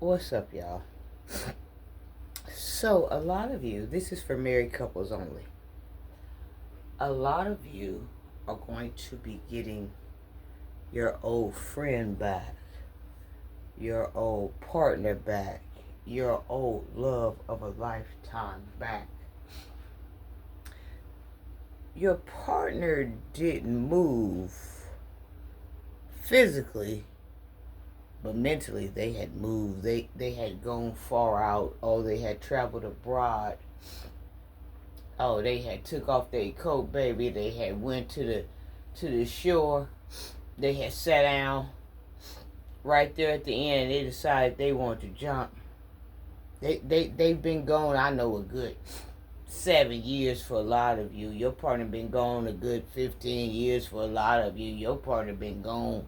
What's up, y'all? So, a lot of you, this is for married couples only. A lot of you are going to be getting your old friend back, your old partner back, your old love of a lifetime back. Your partner didn't move physically, but mentally they had moved. They had gone far out. Oh, they had traveled abroad. Oh, they had took off their coat, baby. They had went to the shore. They had sat down right there at the end. They decided they wanted to jump. They've been gone. I know a good 7 years for a lot of you. Your partner been gone a good 15 years for a lot of you. Your partner been gone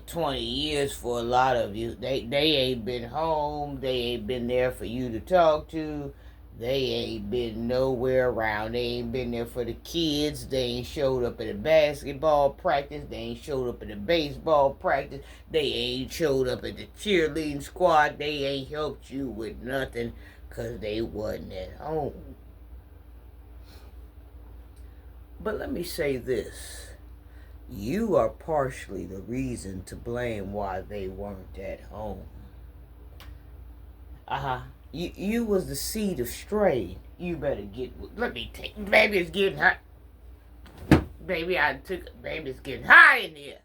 20 years for a lot of you. They ain't been home. They ain't been there for you to talk to. They ain't been nowhere around. They ain't been there for the kids. They ain't showed up at a basketball practice. They ain't showed up at a baseball practice. They ain't showed up at the cheerleading squad. They ain't helped you with nothing because they wasn't at home. But let me say this. You are partially the reason to blame why they weren't at home. You was the seed of strain. You better get. Let me take. Baby, it's getting hot. Baby, Baby, it's getting hot in here.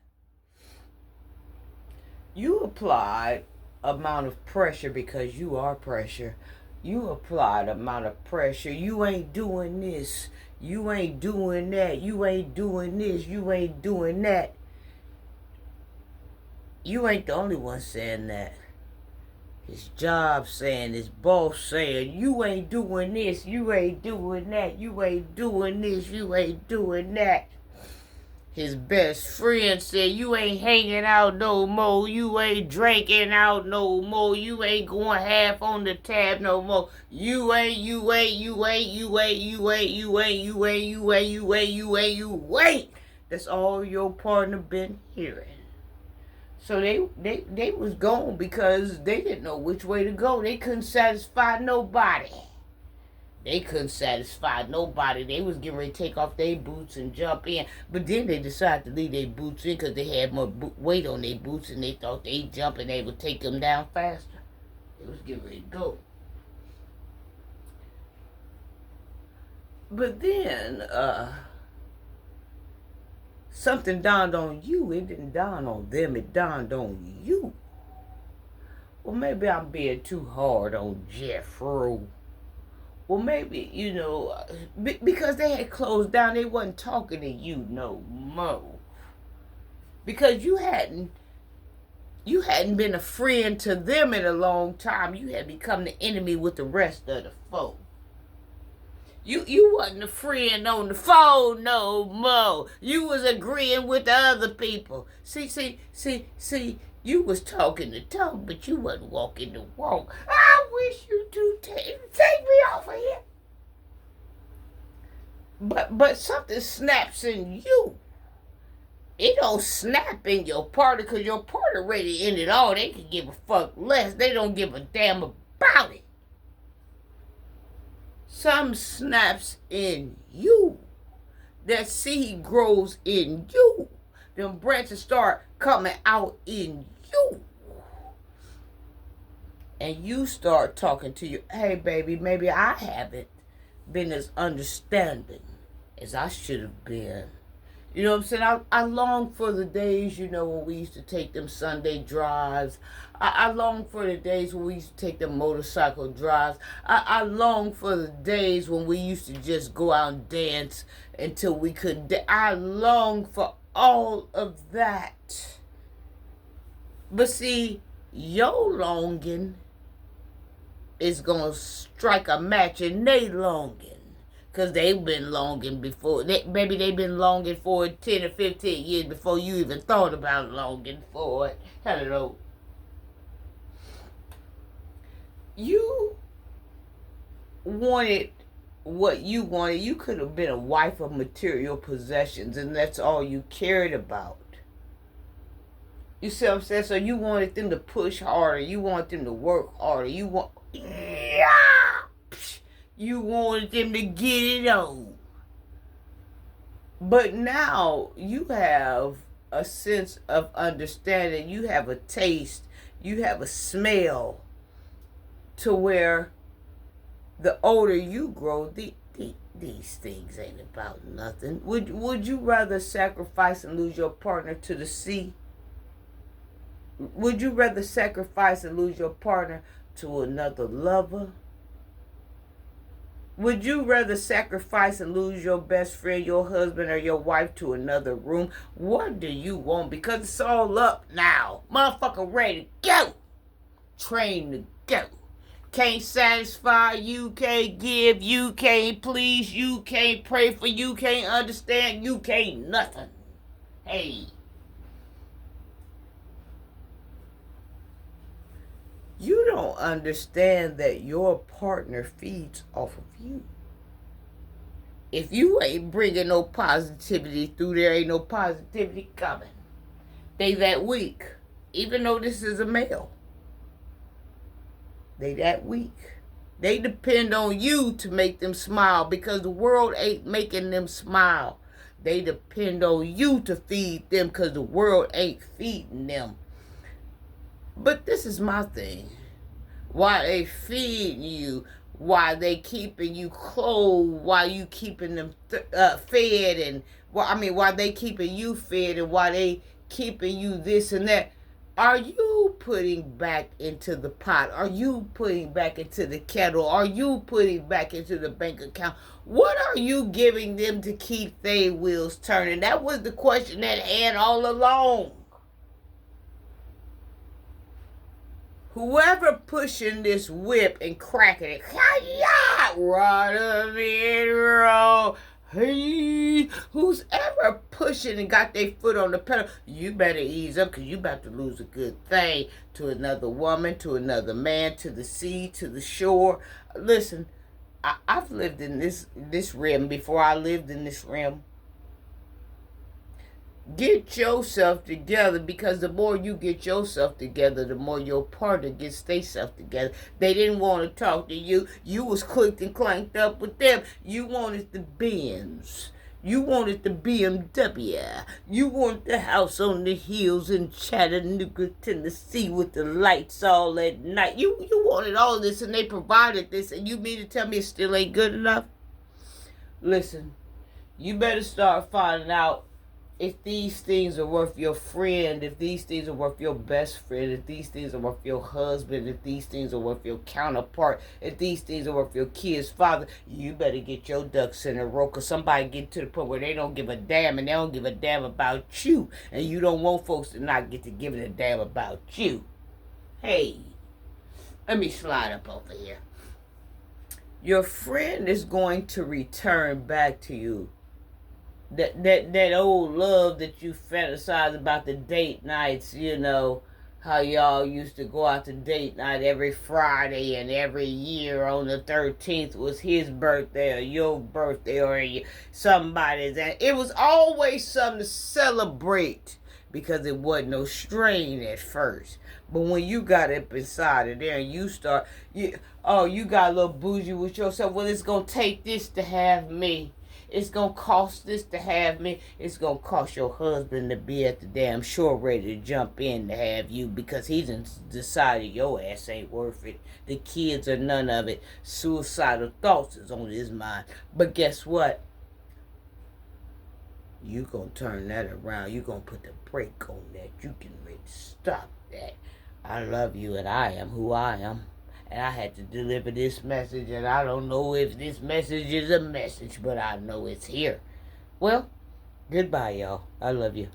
You applied amount of pressure because you are pressure. You applied amount of pressure. You ain't doing this. You ain't doing that. You ain't doing this. You ain't doing that. You ain't the only one saying that. His job saying, his boss saying, you ain't doing this, you ain't doing that, you ain't doing this, you ain't doing that. His best friend said, you ain't hanging out no more, you ain't drinking out no more, you ain't going half on the tab no more. You ain't. That's all your partner been hearing. So they was gone because they didn't know which way to go. They couldn't satisfy nobody. They couldn't satisfy nobody. They was getting ready to take off their boots and jump in. But then they decided to leave their boots in because they had more weight on their boots and they thought they'd jump and they would take them down faster. They was getting ready to go. But then, something dawned on you. It didn't dawn on them. It dawned on you. Well, maybe I'm being too hard on Jeffro. Well, maybe, because they had closed down, they wasn't talking to you no more. Because you hadn't been a friend to them in a long time. You had become the enemy with the rest of the folk. You wasn't a friend on the phone no more. You was agreeing with the other people. See, you was talking the talk, but you wasn't walking the walk. I wish you to take me off of here. But something snaps in you. It don't snap in your partner because your partner ready to end it all. They can give a fuck less. They don't give a damn about it. Some snaps in you. That seed grows in you. Them branches start coming out in you. And you start talking to you, hey baby, maybe I haven't been as understanding as I should have been. You know what I'm saying? I long for the days, when we used to take them Sunday drives. I long for the days when we used to take them motorcycle drives. I long for the days when we used to just go out and dance until we couldn't. I long for all of that. But see, your longing is going to strike a match in they longing. Because they've been longing before. Maybe they've been longing for it 10 or 15 years before you even thought about longing for it. Hello. You wanted what you wanted. You could have been a wife of material possessions, and that's all you cared about. You see what I'm saying? So you wanted them to push harder. You want them to work harder. You wanted them to get it on. But now you have a sense of understanding. You have a taste. You have a smell to where the older you grow, these things ain't about nothing. Would you rather sacrifice and lose your partner to the sea? Would you rather sacrifice and lose your partner to another lover? Would you rather sacrifice and lose your best friend, your husband, or your wife to another room? What do you want? Because it's all up now. Motherfucker ready to go. Train to go. Can't satisfy, you can't give, you can't please, you can't pray for, you can't understand, you can't nothing. Hey. You don't understand that your partner feeds off of you. If you ain't bringing no positivity through there, ain't no positivity coming. They that weak. Even though this is a male. They that weak. They depend on you to make them smile because the world ain't making them smile. They depend on you to feed them because the world ain't feeding them. But this is my thing. Why they feeding you, why they keeping you clothed, why you keeping them fed, and why they keeping you fed, and why they keeping you this and that. Are you putting back into the pot? Are you putting back into the kettle? Are you putting back into the bank account? What are you giving them to keep their wheels turning? That was the question at hand all along. Whoever pushing this whip and cracking it, right up in row. Hey, who's ever pushing and got their foot on the pedal, you better ease up because you about to lose a good thing to another woman, to another man, to the sea, to the shore. Listen, I've lived in this realm before I lived in this realm. Get yourself together because the more you get yourself together, the more your partner gets themselves together. They didn't want to talk to you. You was clicked and clanked up with them. You wanted the Benz. You wanted the BMW. You wanted the house on the hills in Chattanooga, Tennessee with the lights all at night. You wanted all this and they provided this, and you mean to tell me it still ain't good enough? Listen, you better start finding out if these things are worth your friend, if these things are worth your best friend, if these things are worth your husband, if these things are worth your counterpart, if these things are worth your kid's father, you better get your ducks in a row because somebody get to the point where they don't give a damn and they don't give a damn about you. And you don't want folks to not get to giving a damn about you. Hey, let me slide up over here. Your friend is going to return back to you. That old love that you fantasize about, the date nights, you know, how y'all used to go out to date night every Friday and every year on the 13th was his birthday or your birthday or somebody's. And it was always something to celebrate because it wasn't no strain at first. But when you got up inside of there and you got a little bougie with yourself, well, it's going to take this to have me. It's going to cost this to have me. It's going to cost your husband to be at the damn shore ready to jump in to have you because he's decided your ass ain't worth it. The kids are none of it. Suicidal thoughts is on his mind. But guess what? You going to turn that around. You going to put the brake on that. You can ready to stop that. I love you and I am who I am. And I had to deliver this message, and I don't know if this message is a message, but I know it's here. Well, goodbye, y'all. I love you.